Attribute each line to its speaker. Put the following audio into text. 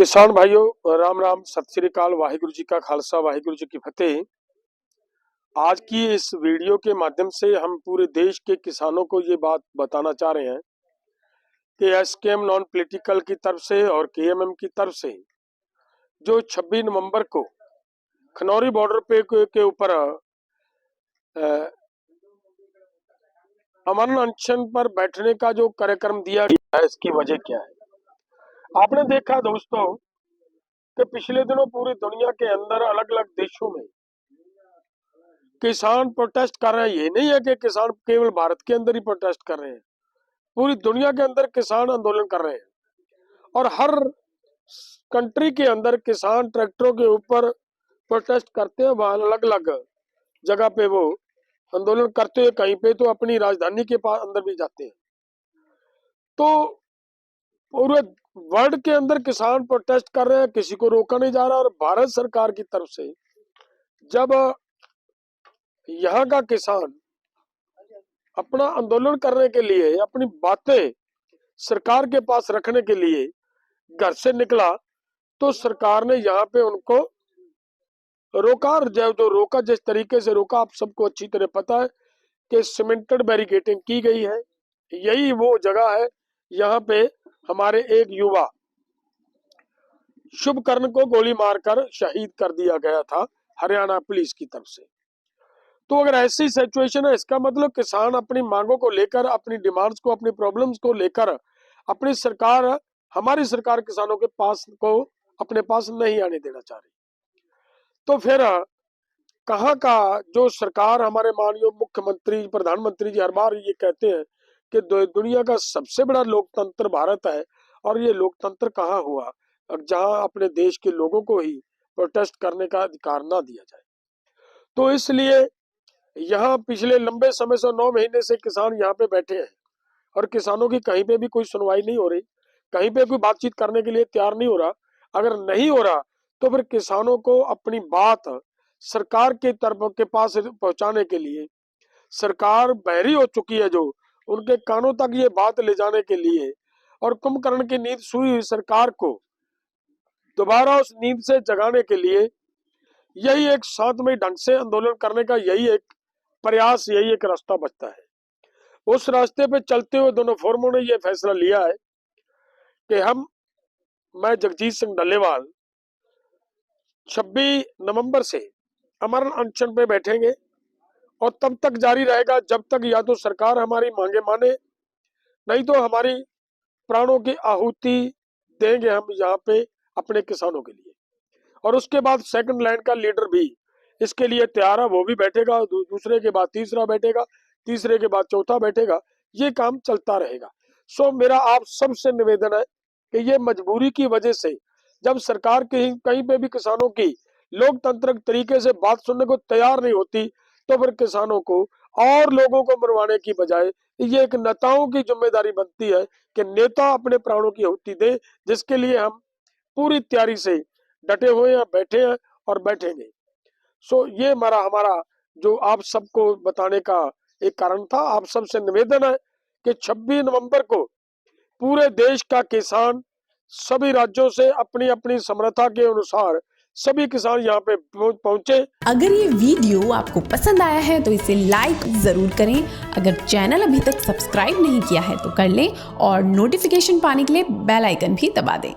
Speaker 1: किसान भाइयों, राम राम, सत श्री अकाल, वाहिगुरु जी का खालसा, वाहिगुरु जी की फतेह। आज की इस वीडियो के माध्यम से हम पूरे देश के किसानों को ये बात बताना चाह रहे हैं कि एसकेएम नॉन पॉलिटिकल की तरफ से और केएमएम की तरफ से जो 26 नवंबर को खनौरी बॉर्डर पे के ऊपर अमन अनशन पर बैठने का जो कार्यक्रम दिया गया है, इसकी वजह क्या है। आपने देखा दोस्तों कि पिछले दिनों पूरी दुनिया के अंदर अलग अलग देशों में किसान प्रोटेस्ट कर रहे हैं। ये नहीं है कि किसान केवल भारत के अंदर ही प्रोटेस्ट कर रहे हैं, पूरी दुनिया के अंदर किसान आंदोलन कर रहे हैं और हर कंट्री के अंदर किसान ट्रैक्टरों के ऊपर प्रोटेस्ट करते हैं। वहां अलग अलग जगह पे वो आंदोलन करते हैं, कहीं पे तो अपनी राजधानी के पास अंदर भी जाते हैं। तो पूरे वर्ल्ड के अंदर किसान प्रोटेस्ट कर रहे हैं, किसी को रोका नहीं जा रहा। और भारत सरकार की तरफ से जब यहाँ का किसान अपना आंदोलन करने के लिए, अपनी बातें सरकार के पास रखने के लिए घर से निकला, तो सरकार ने यहाँ पे उनको रोका। जो रोका, जिस तरीके से रोका, आप सबको अच्छी तरह पता है कि सीमेंटेड बैरिकेडिंग की गई है। यही वो जगह है, यहाँ पे हमारे एक युवा शुभकर्ण को गोली मारकर शहीद कर दिया गया था हरियाणा पुलिस की तरफ से। तो अगर ऐसी सिचुएशन है, इसका मतलब किसान अपनी मांगों को लेकर, अपनी डिमांड्स को, अपनी प्रॉब्लम्स को लेकर अपनी सरकार, हमारी सरकार किसानों के पास को अपने पास नहीं आने देना चाह रही। तो फिर कहाँ का जो सरकार, हमारे माननीय मुख्यमंत्री, प्रधानमंत्री जी हर बार ये कहते हैं कि दुनिया का सबसे बड़ा लोकतंत्र भारत है, और ये लोकतंत्र कहाँ हुआ जहां अपने देश के लोगों को ही प्रोटेस्ट करने का अधिकार ना दिया जाए। तो इसलिए यहाँ पिछले लंबे समय से 9 महीने से किसान यहाँ पे बैठे हैं और किसानों की कहीं पे भी कोई सुनवाई नहीं हो रही, कहीं पे कोई बातचीत करने के लिए तैयार नहीं हो रहा। अगर नहीं हो रहा तो फिर किसानों को अपनी बात सरकार के तरफ के पास पहुंचाने के लिए सरकार बहरी हो चुकी है, जो उनके कानों तक ये बात ले जाने के लिए और कुंभकर्ण की नींद सोई हुई सरकार को दोबारा उस नींद से जगाने के लिए यही एक शांतमय ढंग से आंदोलन करने का यही एक प्रयास, यही एक रास्ता बचता है। उस रास्ते पे चलते हुए दोनों फोरमों ने यह फैसला लिया है कि मैं जगजीत सिंह डल्लेवाल 26 नवंबर से अमर अनशन पे बैठेंगे और तब तक जारी रहेगा जब तक या तो सरकार हमारी मांगे माने, नहीं तो हमारी प्राणों की आहुति देंगे हम यहाँ पे अपने किसानों के लिए। और उसके बाद सेकंड लाइन का लीडर भी इसके लिए तैयार है, वो भी बैठेगा, दूसरे के बाद तीसरा बैठेगा, तीसरे के बाद चौथा बैठेगा, ये काम चलता रहेगा। सो मेरा आप सबसे निवेदन है कि ये मजबूरी की वजह से जब सरकार कहीं पे भी किसानों की लोकतांत्रिक तरीके से बात सुनने को तैयार नहीं होती, तो फिर किसानों को और लोगों को मरवाने की बजाय ये एक नेताओं की जिम्मेदारी बनती है कि नेता अपने प्राणों की आहुति दे, जिसके लिए हम पूरी तैयारी से डटे हुए हैं, बैठे हैं और बैठेंगे। सो ये हमारा जो आप सबको बताने का एक कारण था। आप सबसे निवेदन है कि 26 नवंबर को पूरे देश का किसान सभी राज्यों से अपनी अपनी समर्था के अनुसार सभी किसान यहाँ पे पहुंचे।
Speaker 2: अगर ये वीडियो आपको पसंद आया है तो इसे लाइक जरूर करें। अगर चैनल अभी तक सब्सक्राइब नहीं किया है तो कर लें और नोटिफिकेशन पाने के लिए बेल आइकन भी दबा दें।